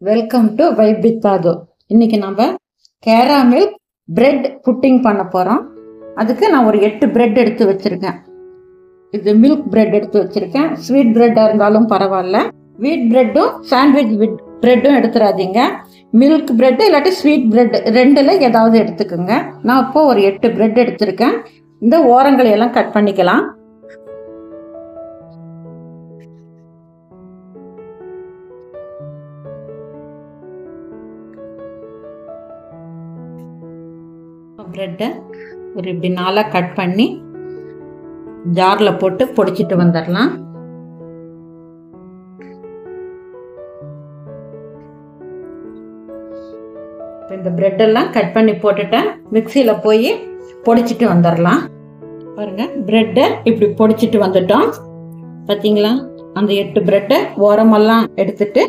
Welcome to vibe with ஆது. இன்னைக்கு நம்ம கேராமில் பிரெட் புட்டிங் பண்ண போகிறோம். அதுக்கு நான் ஒரு 8 பிரெட் எடுத்து வச்சுருக்கேன். இது மில்க் பிரெட் எடுத்து வச்சுருக்கேன். ஸ்வீட் பிரெட்டாக இருந்தாலும் பரவாயில்ல. வீட் பிரெட்டும் சாண்ட்விச் பிரெட்டும் எடுத்துடாதீங்க. மில்க் பிரெட்டு இல்லாட்டி ஸ்வீட் பிரெட் ரெண்டில் ஏதாவது எடுத்துக்கோங்க. நான் இப்போ ஒரு 8 பிரெட் எடுத்திருக்கேன். இந்த ஓரங்களை எல்லாம் கட் பண்ணிக்கலாம். பிரெட்டை ஒரு இப்படி நாளாக கட் பண்ணி ஜாரில் போட்டு பொடிச்சிட்டு வந்துடலாம். இந்த பிரெட்டெல்லாம் கட் பண்ணி போட்டுட்டேன். மிக்சியில் போய் பொடிச்சிட்டு வந்துடலாம். பாருங்க, பிரெட்டை இப்படி பொடிச்சிட்டு வந்துட்டோம். பார்த்தீங்களா, அந்த 8 பிரெட்டை ஓரமெல்லாம் எடுத்துட்டு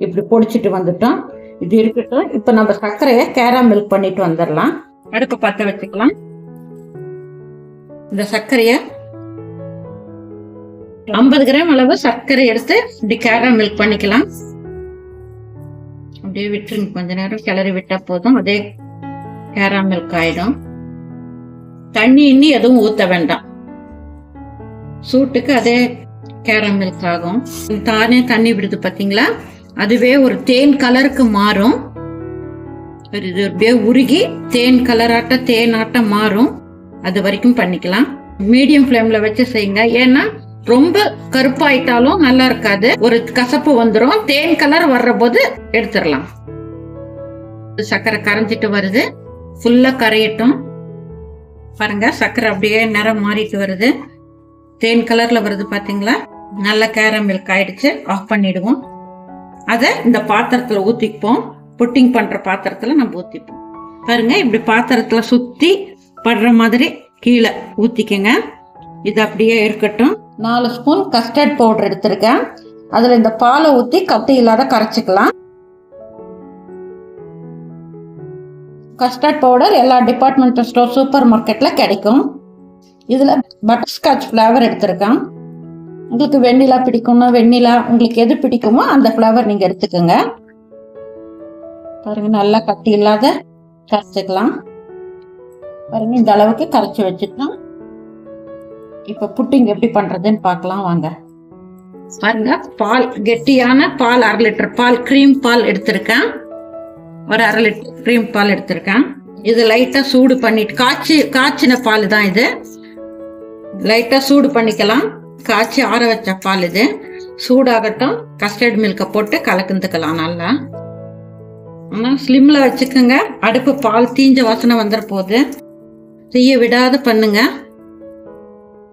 இப்படி பொடிச்சிட்டு வந்துட்டோம். இது இருக்கட்டும். இப்போ நம்ம சர்க்கரையை கேராமில் பண்ணிட்டு வந்துடலாம். அடுப்பு பற்ற வச்சுக்கலாம். இந்த சர்க்கரைய 50 கிராம் அளவு சர்க்கரை எடுத்து இப்படி கேராமில் பண்ணிக்கலாம். அப்படியே விட்டுருங்க, கொஞ்ச நேரம் கிளறி விட்டா போதும். அதே கேராமில் ஆயிடும். தண்ணி இன்னி எதுவும் ஊத்த வேண்டாம். சூட்டுக்கு அதே கேராமில் ஆகும். தானே தண்ணி விடுது பாத்தீங்களா, அதுவே ஒரு தேன் கலருக்கு மாறும். இது அப்படியே உருகி தேன் கலராட்ட தேனாட்ட மாறும். அது வரைக்கும் பண்ணிக்கலாம். மீடியம் ஃப்ளேம்ல வச்சு செய்யுங்க. ஏன்னா ரொம்ப கருப்பாயிட்டாலும் நல்லா இருக்காது, ஒரு கசப்பு வந்துடும். தேன் கலர் வர்ற போது எடுத்துடலாம். சர்க்கரை கரைஞ்சிட்டு வருது, ஃபுல்லா கரையட்டும். பாருங்க, சர்க்கரை அப்படியே நிறம் மாறிட்டு வருது, தேன் கலர்ல வருது. பாத்தீங்களா, நல்ல கேரமில் ஆயிடுச்சு. ஆஃப் பண்ணிடுவோம். அதை இந்த பாத்திரத்துல ஊத்திப்போம். புட்டிங் பண்ற பாத்திரத்துல நம்ம ஊத்திப்போம். பாருங்க, இப்படி பாத்திரத்துல சுத்தி படுற மாதிரி கீழே ஊத்திக்கங்க. இது அப்படியே இருக்கட்டும். 4 ஸ்பூன் கஸ்டர்ட் பவுடர் எடுத்திருக்கேன். அதுல இந்த பாலை ஊத்தி கட்டி இல்லாத கரைச்சிக்கலாம். கஸ்டர்ட் பவுடர் எல்லா டிபார்ட்மெண்டல் ஸ்டோர், சூப்பர் மார்க்கெட்ல கிடைக்கும். இதுல பட்டர் ஸ்காட்ச் ஃபிளேவர் எடுத்திருக்கேன். உங்களுக்கு வெண்ணிலா பிடிக்கும்னா வெண்ணிலா, உங்களுக்கு எது பிடிக்குமோ அந்த ஃபிளேவர் நீங்க எடுத்துக்கோங்க. பாருங்க, நல்லா கட்டி இல்லாத கரைச்சிக்கலாம். பாருங்க, இந்த அளவுக்கு கரைச்சி வச்சுக்கலாம். இப்ப புட்டிங் எப்படி பண்றதுன்னு பார்க்கலாம் வாங்க. பாருங்க, பால் கெட்டியான பால் 1/2 லிட்டர் பால், கிரீம் பால் எடுத்திருக்கேன். ஒரு 1/2 லிட்டர் கிரீம் பால் எடுத்திருக்கேன். இது லைட்டா சூடு பண்ணிட்டு, காய்ச்சின பால் தான் இது. லைட்டா சூடு பண்ணிக்கலாம். காய்ச்சி ஆற வச்ச பால் இது. சூடாகட்டும். கஸ்டர்ட் மில்க போட்டு கலந்துக்கலாம் நல்லா. ஆனால் ஸ்லிம்ல வச்சுக்கோங்க. அடுப்பு பால் தீஞ்ச வாசனை வந்துட போகுது. தீய விடாத பண்ணுங்க.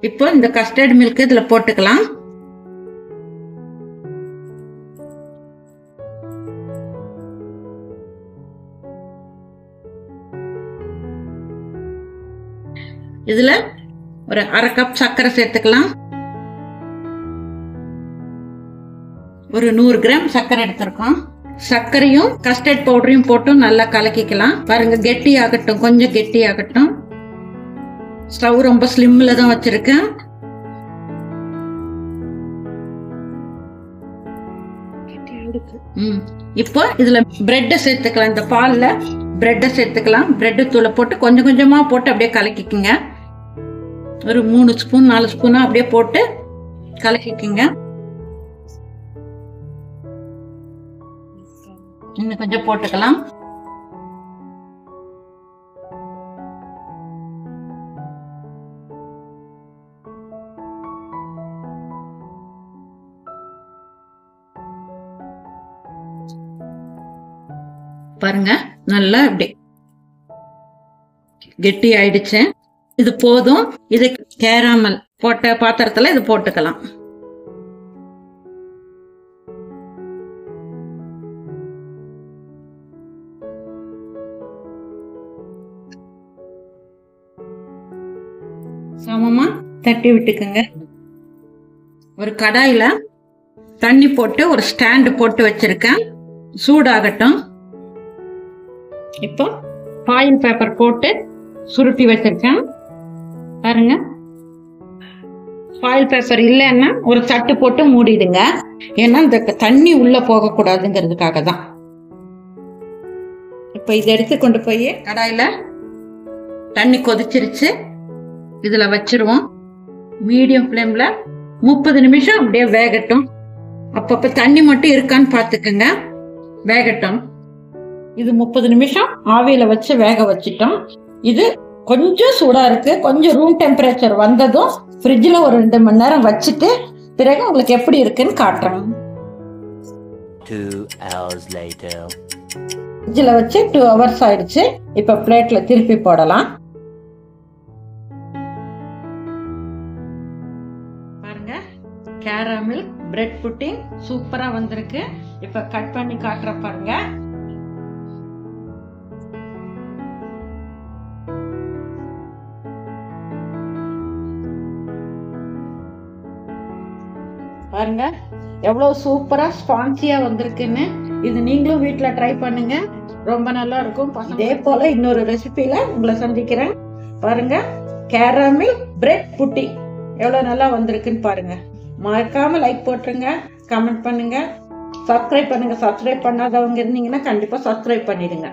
இப்போ இந்த கஸ்டர்ட் மில்க் இதுல போட்டுக்கலாம். இதுல ஒரு 1/2 கப் சர்க்கரை சேர்த்துக்கலாம். ஒரு 100 கிராம் சர்க்கரை எடுத்திருக்கோம். சர்க்கரையும் கஸ்டர்ட் பவுடரையும் போட்டு நல்லா கலக்கிக்கலாம். பாருங்க, கெட்டி ஆகட்டும், கொஞ்சம் கெட்டி ஆகட்டும். ஸ்டவ் ரொம்ப ஸ்லிம்ல தான் வச்சிருக்கேன். இப்போ இதுல பிரெட்டை சேர்த்துக்கலாம். இந்த பால்ல பிரெட்டை சேர்த்துக்கலாம். பிரெட் தூளை போட்டு கொஞ்சம் கொஞ்சமா போட்டு அப்படியே கலக்கிக்குங்க. ஒரு 3 ஸ்பூன் 4 ஸ்பூனா அப்படியே போட்டு கலக்கிக்குங்க. இன்னும் கொஞ்சம் போட்டுக்கலாம். பாருங்க, நல்லா இப்படி கெட்டி ஆயிடுச்சு. இது போதும். இது கேராமல் போட்ட பாத்திரத்துல இது போட்டுக்கலாம். சமமா தட்டி விட்டுக்குங்க. ஒரு கடாயில தண்ணி போட்டு ஒரு ஸ்டாண்டு போட்டு வச்சிருக்கேன். சூடாகட்டும். இப்போ ஃபாயில் பேப்பர் போட்டு சுருட்டி வச்சிருக்கேன். பாருங்க, ஃபாயில் பேப்பர் இல்லைன்னா ஒரு தட்டு போட்டு மூடிடுங்க. ஏன்னா இந்த தண்ணி உள்ள போக கூடாதுங்கிறதுக்காக தான். இப்போ இதை எடுத்து கொண்டு போய் கடாயில தண்ணி கொதிச்சிருச்சு, இதுல வச்சிருவோம். மீடியம் ஃப்ளேம்ல 30 நிமிஷம் அப்படியே வேகட்டும். அப்பப்ப தண்ணி மட்டும் இருக்கான்னு பார்த்துக்குங்க, வேகட்டும். இது 30 நிமிஷம் ஆவியில வச்சு வேக வச்சிட்டோம். இது கொஞ்சம் சூடா இருக்கு. கொஞ்சம் ரூம் டெம்பரேச்சர் வந்ததும் ஃப்ரிட்ஜில் ஒரு 2 மணி நேரம் வச்சுட்டு பிறகு உங்களுக்கு எப்படி இருக்குன்னு காட்டுறேன். 2 hours later. ஃப்ரிட்ஜில் வச்சு 2 hours ஆயிடுச்சு. இப்போ பிளேட்ல திருப்பி போடலாம். பாருங்க, கேரமில் பிரெட் புட்டிங் சூப்பரா வந்திருக்கு. இப்ப கட் பண்ணி காட்டுற பாருங்க. பாருங்க எவ்வளவு சூப்பரா ஸ்பான்சியா வந்திருக்குன்னு. இது நீங்களும் வீட்டுல ட்ரை பண்ணுங்க, ரொம்ப நல்லா இருக்கும். இதே போல இன்னொரு ரெசிபில உங்களை சந்திக்கிறேன். பாருங்க, கேரமில் பிரெட் புட்டிங் எவ்வளவு நல்லா வந்திருக்குன்னு பாருங்க. மறக்காம லைக் போட்டுருங்க, கமெண்ட் பண்ணுங்க, சப்ஸ்கிரைப் பண்ணுங்க. சப்ஸ்கிரைப் பண்ணாதவங்க இருந்தீங்கன்னா கண்டிப்பா சப்ஸ்கிரைப் பண்ணிடுங்க.